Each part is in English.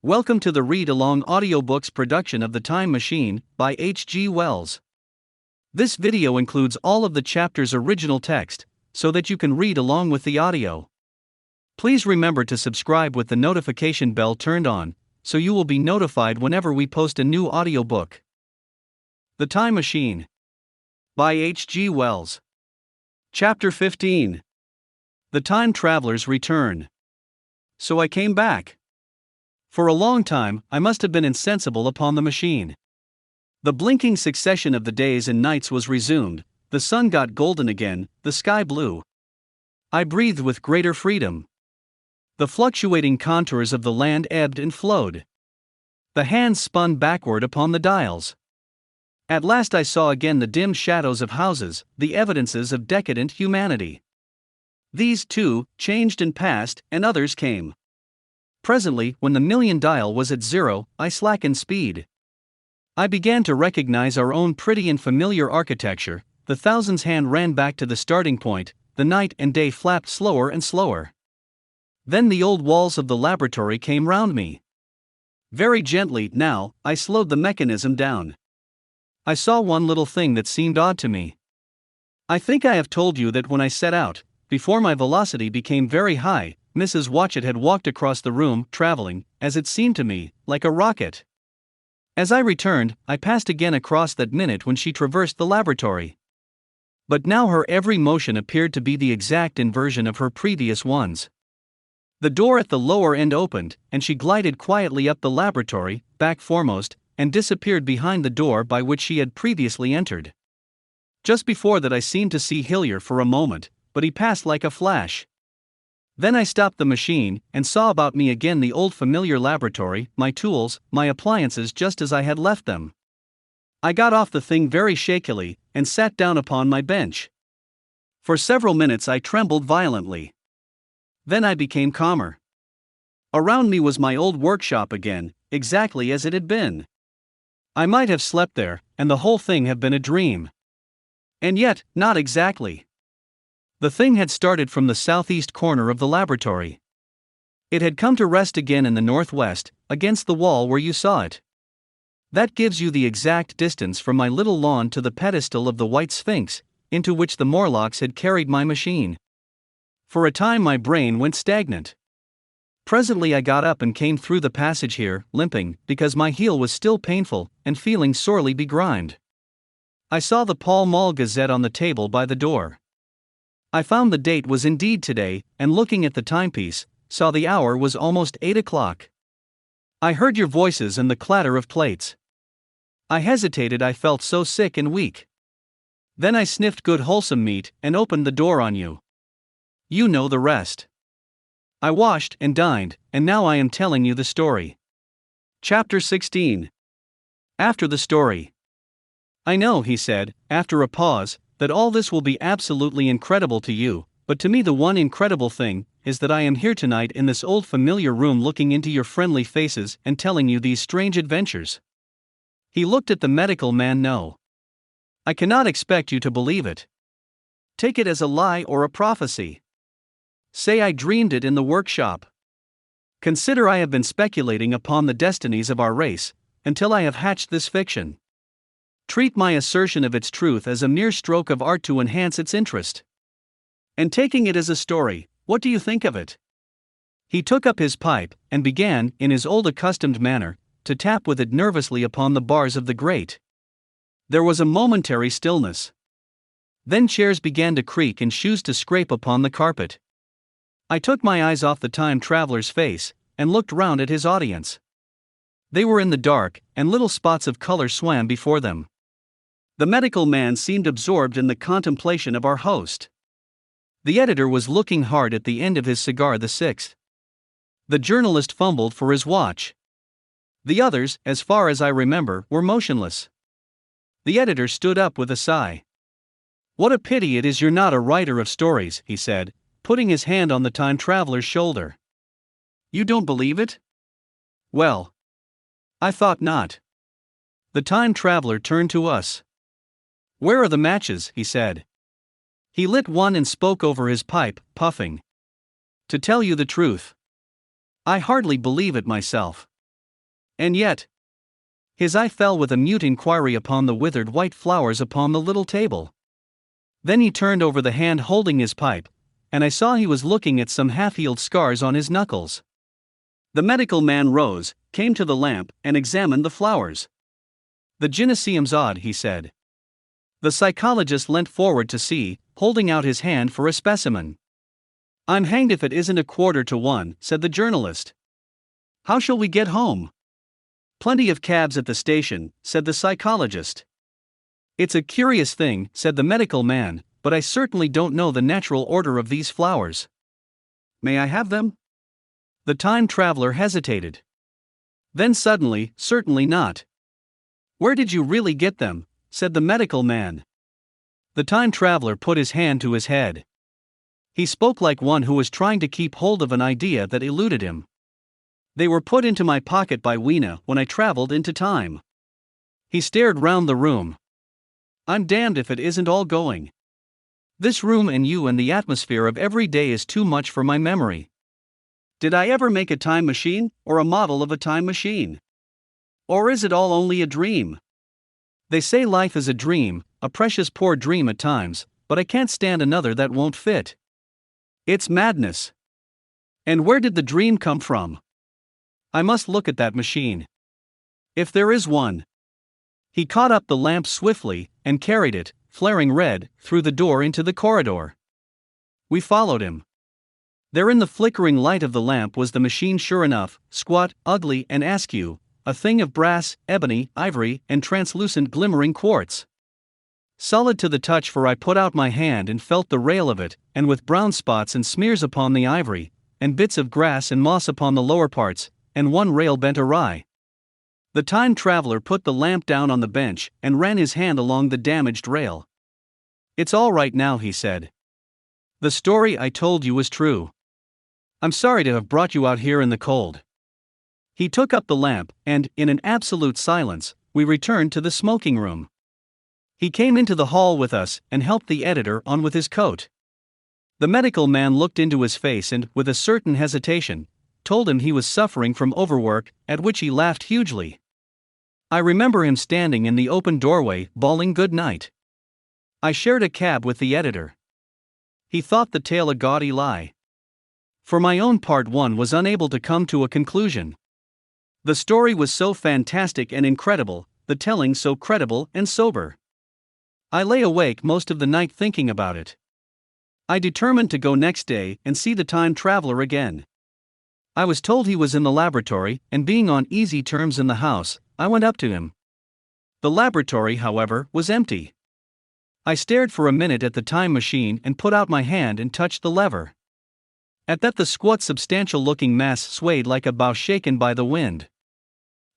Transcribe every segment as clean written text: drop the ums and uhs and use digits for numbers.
Welcome to the read-along audiobooks production of The Time Machine by H.G. Wells. This video includes all of the chapter's original text, so that you can read along with the audio. Please remember to subscribe with the notification bell turned on, so you will be notified whenever we post a new audiobook. The Time Machine by H.G. Wells. Chapter 15. The Time Traveler's Return. So I came back. For a long time, I must have been insensible upon the machine. The blinking succession of the days and nights was resumed, the sun got golden again, the sky blue. I breathed with greater freedom. The fluctuating contours of the land ebbed and flowed. The hands spun backward upon the dials. At last I saw again the dim shadows of houses, the evidences of decadent humanity. These, too, changed and passed, and others came. Presently, when the million dial was at 0, I slackened speed. I began to recognize our own pretty and familiar architecture, the thousand's hand ran back to the starting point, the night and day flapped slower and slower. Then the old walls of the laboratory came round me. Very gently, now, I slowed the mechanism down. I saw one little thing that seemed odd to me. I think I have told you that when I set out, before my velocity became very high, Mrs. Watchett had walked across the room, traveling, as it seemed to me, like a rocket. As I returned, I passed again across that minute when she traversed the laboratory. But now her every motion appeared to be the exact inversion of her previous ones. The door at the lower end opened, and she glided quietly up the laboratory, back foremost, and disappeared behind the door by which she had previously entered. Just before that I seemed to see Hillier for a moment, but he passed like a flash. Then I stopped the machine, and saw about me again the old familiar laboratory, my tools, my appliances just as I had left them. I got off the thing very shakily, and sat down upon my bench. For several minutes I trembled violently. Then I became calmer. Around me was my old workshop again, exactly as it had been. I might have slept there, and the whole thing have been a dream. And yet, not exactly. The thing had started from the southeast corner of the laboratory. It had come to rest again in the northwest, against the wall where you saw it. That gives you the exact distance from my little lawn to the pedestal of the White Sphinx, into which the Morlocks had carried my machine. For a time my brain went stagnant. Presently I got up and came through the passage here, limping, because my heel was still painful, and feeling sorely begrimed. I saw the Pall Mall Gazette on the table by the door. I found the date was indeed today, and looking at the timepiece, saw the hour was almost 8 o'clock. I heard your voices and the clatter of plates. I hesitated, I felt so sick and weak. Then I sniffed good wholesome meat, and opened the door on you. You know the rest. I washed and dined, and now I am telling you the story. Chapter 16. After the story. I know, he said, after a pause, that all this will be absolutely incredible to you, but to me the one incredible thing is that I am here tonight in this old familiar room looking into your friendly faces and telling you these strange adventures. He looked at the medical man. No. I cannot expect you to believe it. Take it as a lie or a prophecy. Say I dreamed it in the workshop. Consider I have been speculating upon the destinies of our race, until I have hatched this fiction. Treat my assertion of its truth as a mere stroke of art to enhance its interest. And taking it as a story, what do you think of it? He took up his pipe, and began, in his old accustomed manner, to tap with it nervously upon the bars of the grate. There was a momentary stillness. Then chairs began to creak and shoes to scrape upon the carpet. I took my eyes off the time traveler's face, and looked round at his audience. They were in the dark, and little spots of color swam before them. The medical man seemed absorbed in the contemplation of our host. The editor was looking hard at the end of his cigar. The sixth. The journalist fumbled for his watch. The others, as far as I remember, were motionless. The editor stood up with a sigh. What a pity it is you're not a writer of stories, he said, putting his hand on the time traveler's shoulder. You don't believe it? Well, I thought not. The time traveler turned to us. Where are the matches? He said. He lit one and spoke over his pipe, puffing. To tell you the truth, I hardly believe it myself. And yet. His eye fell with a mute inquiry upon the withered white flowers upon the little table. Then he turned over the hand holding his pipe, and I saw he was looking at some half-healed scars on his knuckles. The medical man rose, came to the lamp, and examined the flowers. "The gynecium's odd," he said. The psychologist leant forward to see, holding out his hand for a specimen. "I'm hanged if it isn't 1:15," said the journalist. "How shall we get home?" "Plenty of cabs at the station," said the psychologist. "It's a curious thing," said the medical man, "but I certainly don't know the natural order of these flowers. May I have them?" The time traveler hesitated. Then suddenly, "Certainly not." "Where did you really get them?" said the medical man. The time traveler put his hand to his head. He spoke like one who was trying to keep hold of an idea that eluded him. "They were put into my pocket by Weena when I traveled into time." He stared round the room. "I'm damned if it isn't all going. This room and you and the atmosphere of every day is too much for my memory. Did I ever make a time machine, or a model of a time machine? Or is it all only a dream? They say life is a dream, a precious poor dream at times, but I can't stand another that won't fit. It's madness. And where did the dream come from? I must look at that machine. If there is one." He caught up the lamp swiftly, and carried it, flaring red, through the door into the corridor. We followed him. There in the flickering light of the lamp was the machine sure enough, squat, ugly and askew, a thing of brass, ebony, ivory, and translucent glimmering quartz. Solid to the touch, for I put out my hand and felt the rail of it, and with brown spots and smears upon the ivory, and bits of grass and moss upon the lower parts, and one rail bent awry. The time traveler put the lamp down on the bench and ran his hand along the damaged rail. "It's all right now," he said. "The story I told you was true. I'm sorry to have brought you out here in the cold." He took up the lamp, and, in an absolute silence, we returned to the smoking room. He came into the hall with us and helped the editor on with his coat. The medical man looked into his face and, with a certain hesitation, told him he was suffering from overwork, at which he laughed hugely. I remember him standing in the open doorway, bawling good night. I shared a cab with the editor. He thought the tale a gaudy lie. For my own part, one was unable to come to a conclusion. The story was so fantastic and incredible, the telling so credible and sober. I lay awake most of the night thinking about it. I determined to go next day and see the time traveler again. I was told he was in the laboratory, and being on easy terms in the house, I went up to him. The laboratory, however, was empty. I stared for a minute at the time machine and put out my hand and touched the lever. At that the squat, substantial-looking mass swayed like a bough shaken by the wind.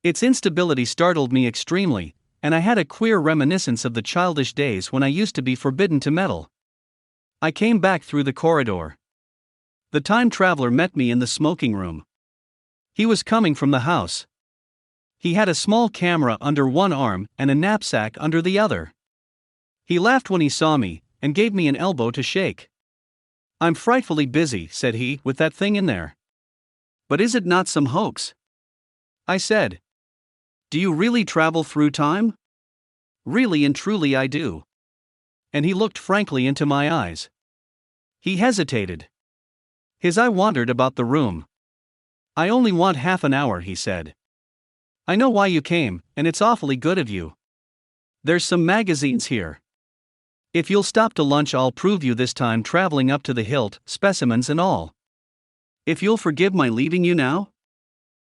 Its instability startled me extremely, and I had a queer reminiscence of the childish days when I used to be forbidden to meddle. I came back through the corridor. The time traveler met me in the smoking room. He was coming from the house. He had a small camera under one arm and a knapsack under the other. He laughed when he saw me, and gave me an elbow to shake. "I'm frightfully busy," said he, "with that thing in there." "But is it not some hoax?" I said. "Do you really travel through time?" "Really and truly I do." And he looked frankly into my eyes. He hesitated. His eye wandered about the room. "I only want half an hour," he said. "I know why you came, and it's awfully good of you. There's some magazines here. If you'll stop to lunch, I'll prove you this time traveling up to the hilt, specimens and all. If you'll forgive my leaving you now?"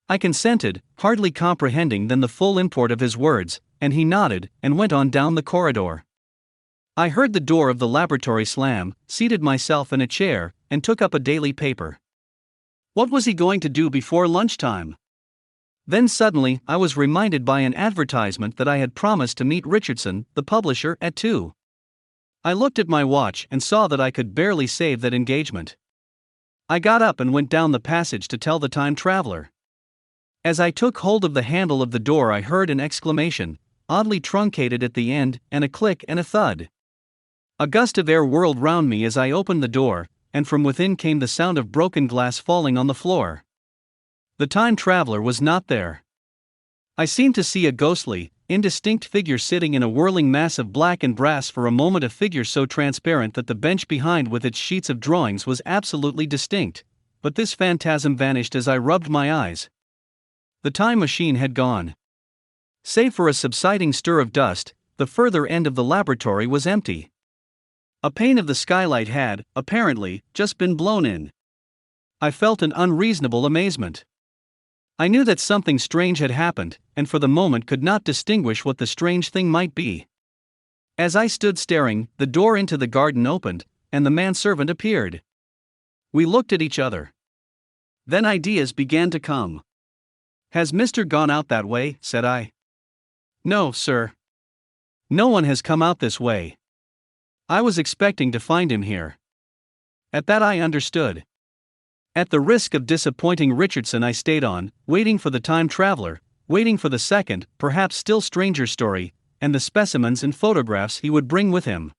I consented, hardly comprehending then the full import of his words, and he nodded, and went on down the corridor. I heard the door of the laboratory slam, seated myself in a chair, and took up a daily paper. What was he going to do before lunchtime? Then suddenly I was reminded by an advertisement that I had promised to meet Richardson, the publisher, at 2. I looked at my watch and saw that I could barely save that engagement. I got up and went down the passage to tell the time traveler. As I took hold of the handle of the door, I heard an exclamation, oddly truncated at the end, and a click and a thud. A gust of air whirled round me as I opened the door, and from within came the sound of broken glass falling on the floor. The time traveler was not there. I seemed to see a ghostly, indistinct figure sitting in a whirling mass of black and brass, for a moment a figure so transparent that the bench behind with its sheets of drawings was absolutely distinct, but this phantasm vanished as I rubbed my eyes. The time machine had gone. Save for a subsiding stir of dust, the further end of the laboratory was empty. A pane of the skylight had, apparently, just been blown in. I felt an unreasonable amazement. I knew that something strange had happened, and for the moment could not distinguish what the strange thing might be. As I stood staring, the door into the garden opened, and the manservant appeared. We looked at each other. Then ideas began to come. "Has Mr. gone out that way?" said I. "No, sir. No one has come out this way. I was expecting to find him here." At that I understood. At the risk of disappointing Richardson, I stayed on, waiting for the time traveler, waiting for the second, perhaps still stranger story, and the specimens and photographs he would bring with him.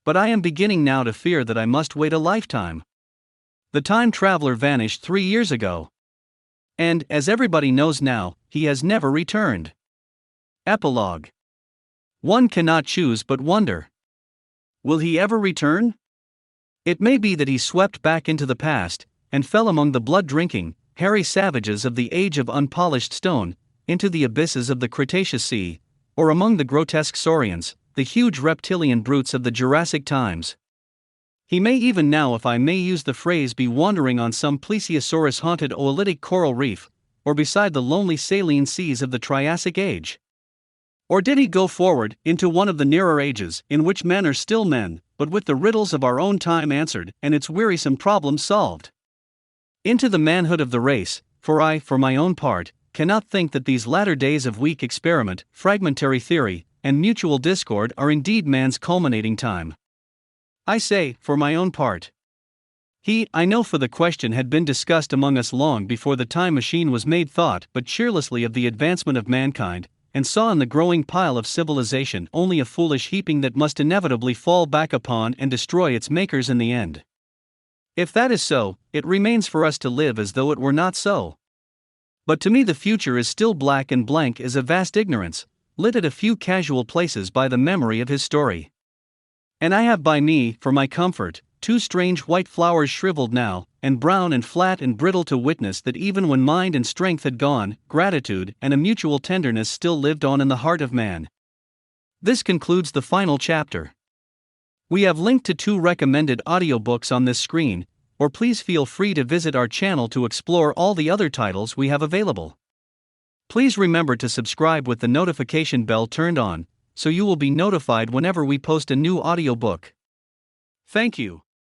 But I am beginning now to fear that I must wait a lifetime. The time traveler vanished 3 years ago. And, as everybody knows now, he has never returned. Epilogue. One cannot choose but wonder. Will he ever return? It may be that he swept back into the past, and fell among the blood-drinking, hairy savages of the age of unpolished stone, into the abysses of the Cretaceous Sea, or among the grotesque saurians, the huge reptilian brutes of the Jurassic times. He may even now, if I may use the phrase, be wandering on some plesiosaurus-haunted oolitic coral reef, or beside the lonely saline seas of the Triassic Age. Or did he go forward, into one of the nearer ages, in which men are still men, but with the riddles of our own time answered, and its wearisome problems solved? Into the manhood of the race, for I, for my own part, cannot think that these latter days of weak experiment, fragmentary theory, and mutual discord are indeed man's culminating time. I say, for my own part. I know, for the question had been discussed among us long before the time machine was made, thought but cheerlessly of the advancement of mankind, and saw in the growing pile of civilization only a foolish heaping that must inevitably fall back upon and destroy its makers in the end. If that is so, it remains for us to live as though it were not so. But to me the future is still black and blank as a vast ignorance, lit at a few casual places by the memory of his story. And I have by me, for my comfort, 2 strange white flowers shriveled now, and brown and flat and brittle, to witness that even when mind and strength had gone, gratitude and a mutual tenderness still lived on in the heart of man. This concludes the final chapter. We have linked to 2 recommended audiobooks on this screen, or please feel free to visit our channel to explore all the other titles we have available. Please remember to subscribe with the notification bell turned on, so you will be notified whenever we post a new audiobook. Thank you.